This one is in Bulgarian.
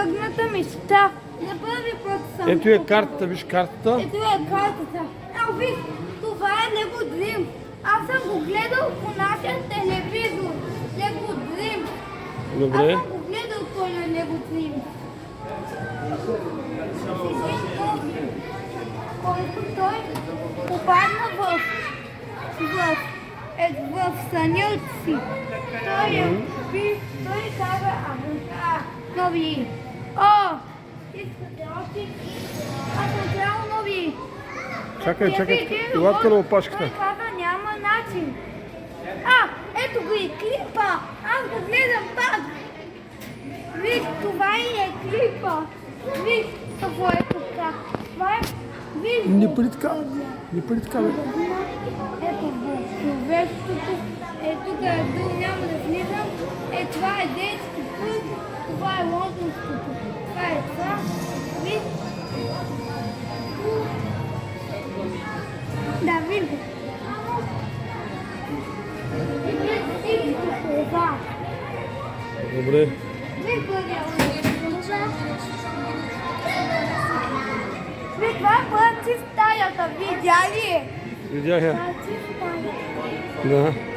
тъгната мечта. За първи път съм. Ето е картата, виж картата. Ето е картата. Ето виж, това е Лего Дрим. Аз съм го гледал по нашия телевизор. Лего Дрим. Добре. Аз съм го гледал той на Лего Дрим. Който той попадна в сънят си. Той каза, нови. Искате още? Аз съм трябва нови. Чакай, елатка на опашката. Той каза, няма начин. Ето го и клипа. Аз го гледам пак. Виж, това и е клипа. Виж, какво е тук. Това е... Виж, Не пари така, бе. ето го, човечеството. Тук е друг, няма да влизам. Това е детски път. Това е лондонското. Това е това. Виж. Да, виж го. Това. Добре. Виж го, това е път си стаята, видя ли? Видях я. Това е си стаята. Да.